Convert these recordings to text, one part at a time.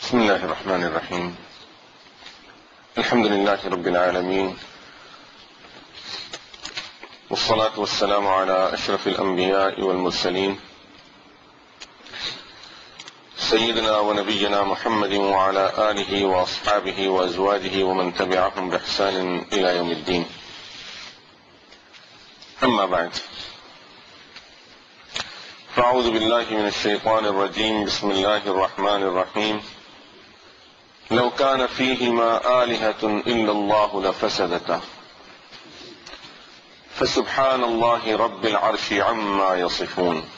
بسم الله الرحمن الرحيم الحمد لله رب العالمين والصلاة والسلام على أشرف الأنبياء والمرسلين سيدنا ونبينا محمد وعلى آله وأصحابه وأزواجه ومن تبعهم بإحسان إلى يوم الدين. أما بعد، فأعوذ بالله من الشيطان الرجيم. بسم الله الرحمن الرحيم. لو كان فيهما آلهة إلا الله لفسدتا فسبحان الله رب العرش عما يصفون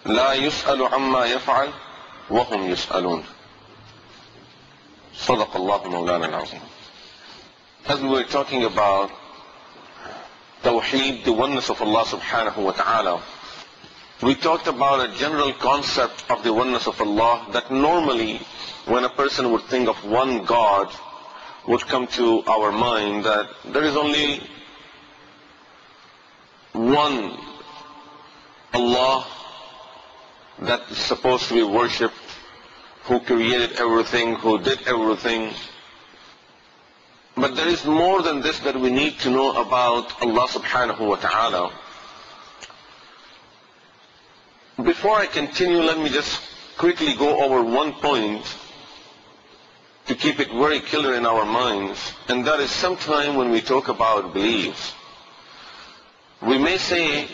لا يسأل عما يفعل وهم يسألون. صدق الله مولانا العظيم. As we were talking about Tawheed, the oneness of Allah subhanahu wa ta'ala, we talked about a general concept of the oneness of Allah that normally when a person would think of one God would come to our mind that there is only one Allah that is supposed to be worshipped, who created everything, who did everything. But there is more than this that we need to know about Allah subhanahu wa ta'ala. Before I continue, let me just quickly go over one point to keep it very clear in our minds, and that is sometime when we talk about beliefs, we may say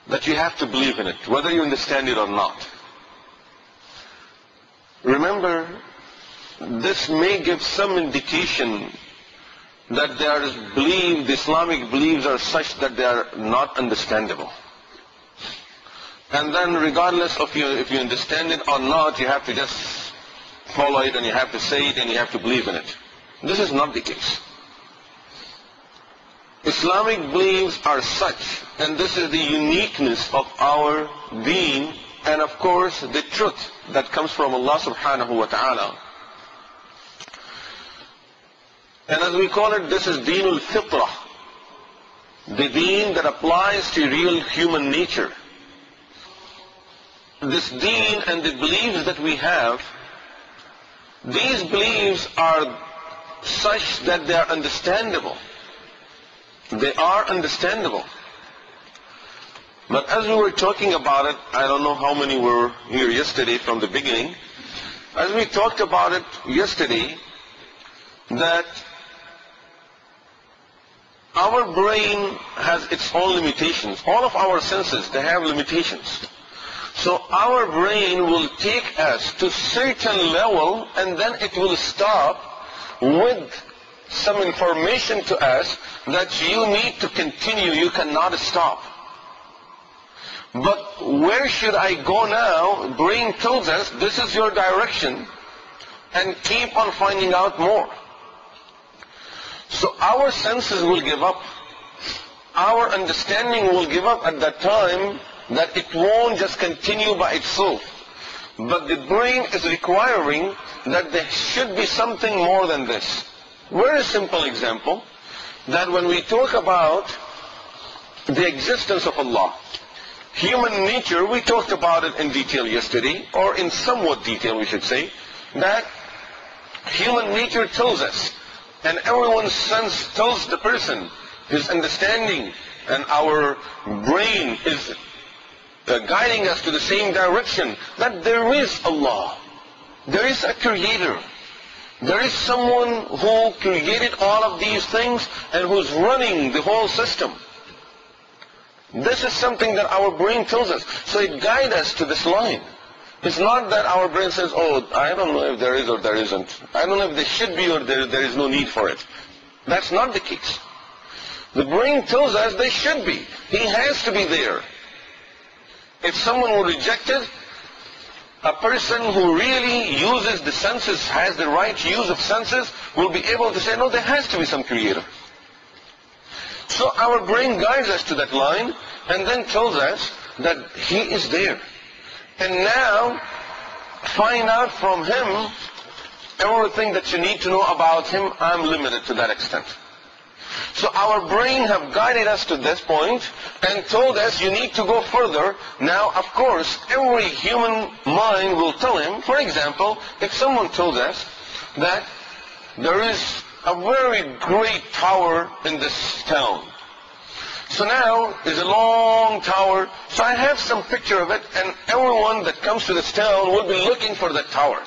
that you have to believe in it, whether you understand it or not. Remember, this may give some indication that there is belief, the Islamic beliefs are such that they are not understandable. And then regardless of if you understand it or not, you have to just follow it and you have to say it and you have to believe in it. This is not the case. Islamic beliefs are such, and this is the uniqueness of our deen, and of course the truth that comes from Allah subhanahu wa ta'ala. And as we call it, this is deenul fitrah, the deen that applies to real human nature. This deen and the beliefs that we have, these beliefs are such that they are understandable. They are understandable. But as we were talking about it, I don't know how many were here yesterday from the beginning, as we talked about it yesterday, that our brain has its own limitations. All of our senses, they have limitations. So our brain will take us to a certain level and then it will stop with some information to us that you need to continue, you cannot stop. But where should I go now? Brain tells us this is your direction and keep on finding out more. So our senses will give up. Our understanding will give up at that time, that it won't just continue by itself. But the brain is requiring that there should be something more than this. Very simple example, that when we talk about the existence of Allah, human nature, we talked about it in detail yesterday, or in somewhat detail we should say, that human nature tells us, and everyone's sense tells the person, his understanding, and our brain is guiding us to the same direction, that there is Allah, there is a creator, there is someone who created all of these things and who's running the whole system. This is something that our brain tells us, so it guides us to this line. It's not that our brain says, oh, I don't know if there is or there isn't, I don't know if there should be or there is no need for it. That's not the case. The brain tells us there should be, he has to be there. If someone were rejected, a person who really uses the senses, has the right use of senses, will be able to say, no, there has to be some creator. So our brain guides us to that line and then tells us that he is there. And now, find out from him everything that you need to know about him. I'm limited to that extent. So our brain have guided us to this point and told us you need to go further. Now, of course, every human mind will tell him, for example, if someone told us that there is a very great tower in this town. So now, there's a long tower, so I have some picture of it, and everyone that comes to this town will be looking for that tower.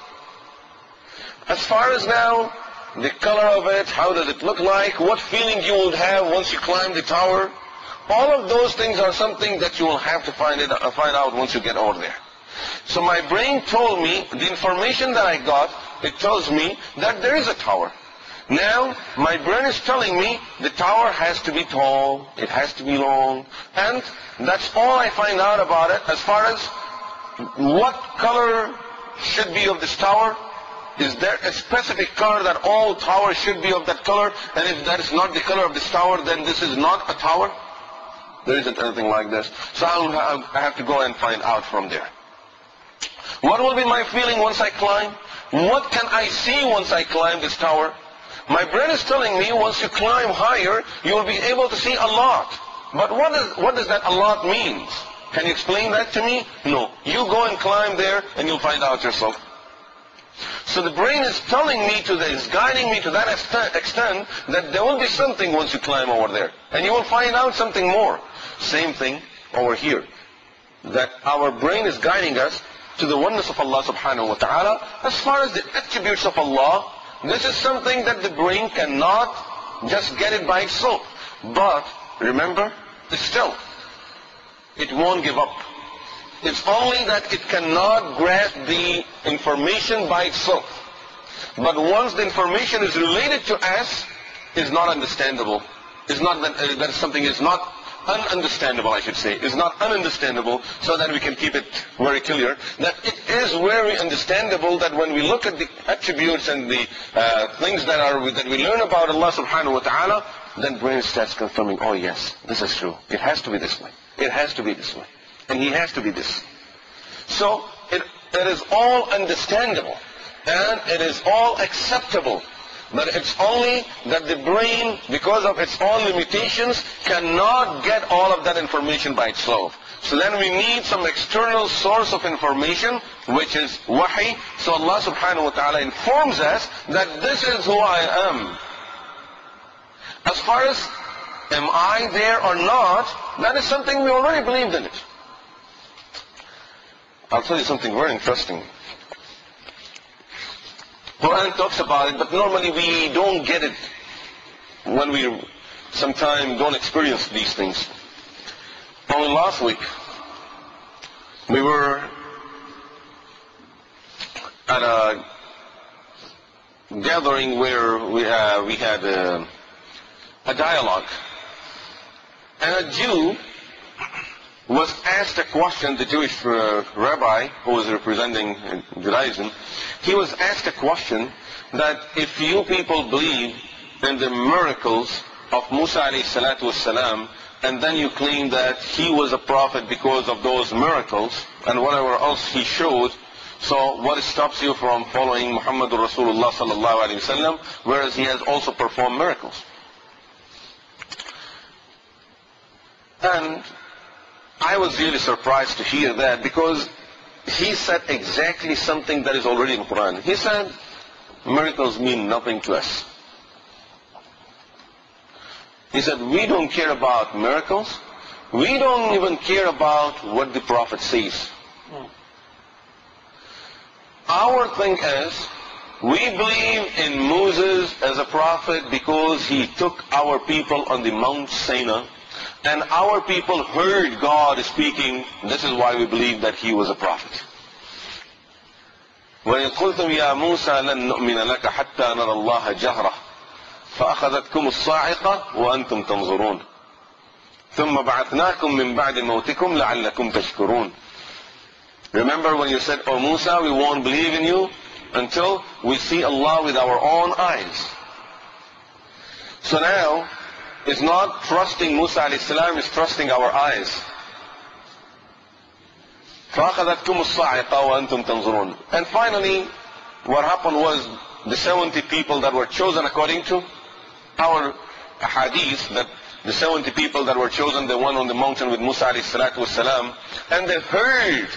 As far as now, the color of it, how does it look like, what feeling you will have once you climb the tower, all of those things are something that you will have to find out once you get over there. So my brain told me, the information that I got, it tells me that there is a tower. Now, my brain is telling me the tower has to be tall, it has to be long, and that's all I find out about it. As far as what color should be of this tower, is there a specific color that all towers should be of that color, and if that is not the color of this tower, then this is not a tower? There isn't anything like this. So I have to go and find out from there. What will be my feeling once I climb? What can I see once I climb this tower? My brain is telling me once you climb higher, you will be able to see a lot. But what does that a lot mean? Can you explain that to me? No. You go and climb there and you'll find out yourself. So the brain is telling me is guiding me to that extent that there will be something once you climb over there. And you will find out something more. Same thing over here. That our brain is guiding us to the oneness of Allah subhanahu wa ta'ala. As far as the attributes of Allah, this is something that the brain cannot just get it by itself. But remember, still, it won't give up. It's only that it cannot grasp the information by itself. But once the information is related to us, is not understandable. It's not that something is not ununderstandable, I should say. It's not ununderstandable, so that we can keep it very clear. That it is very understandable that when we look at the attributes and the things that we learn about Allah subhanahu wa ta'ala, then brain starts confirming, oh yes, this is true. It has to be this way. It has to be this way. And he has to be this. So it is all understandable. And it is all acceptable. But it's only that the brain, because of its own limitations, cannot get all of that information by itself. So then we need some external source of information, which is wahi. So Allah subhanahu wa ta'ala informs us that this is who I am. As far as am I there or not, that is something we already believed in it. I'll tell you something very interesting. Quran talks about it, but normally we don't get it when we sometimes don't experience these things. Only last week, we were at a gathering where we had a dialogue. And a Jew was asked a question, the Jewish rabbi who was representing Judaism, he was asked a question that if you people believe in the miracles of Musa alayhi salatu wassalam, and then you claim that he was a prophet because of those miracles and whatever else he showed, so what stops you from following muhammadur rasulullah sallallahu alayhi wasallam, whereas he has also performed miracles? And I was really surprised to hear that, because he said exactly something that is already in the Quran. He said, miracles mean nothing to us. He said, we don't care about miracles. We don't even care about what the Prophet says. Our thing is, we believe in Moses as a prophet because he took our people on the Mount Sinai, and our people heard God speaking. This is why we believe that he was a prophet. وَإِنْ قُلْتُمْ يَا مُوسَى لَن نُؤْمِنَ لَكَ حَتَّى نَرَى اللَّهَ جَهْرَةً فَأَخَذَتْكُمُ الصَّاعِقَةُ وَأَنْتُمْ تَنْظُرُونَ ثُمَّ بَعَثْنَاكُمْ مِنْ بَعْدِ مَوْتِكُمْ لَعَلَّكُمْ تَشْكُرُونَ. Remember when you said, oh Musa, we won't believe in you until we see Allah with our own eyes. So now, it's not trusting Musa alayhi salam, it's trusting our eyes. فَأَخَذَتْكُمُ الصَّاعِقَةُ وَأَنْتُمْ تَنْظُرُونَ. And finally, what happened was the 70 people that were chosen according to our a hadith that the 70 people that were chosen, they went on the mountain with Musa alayhi salatu wasalam, and they heard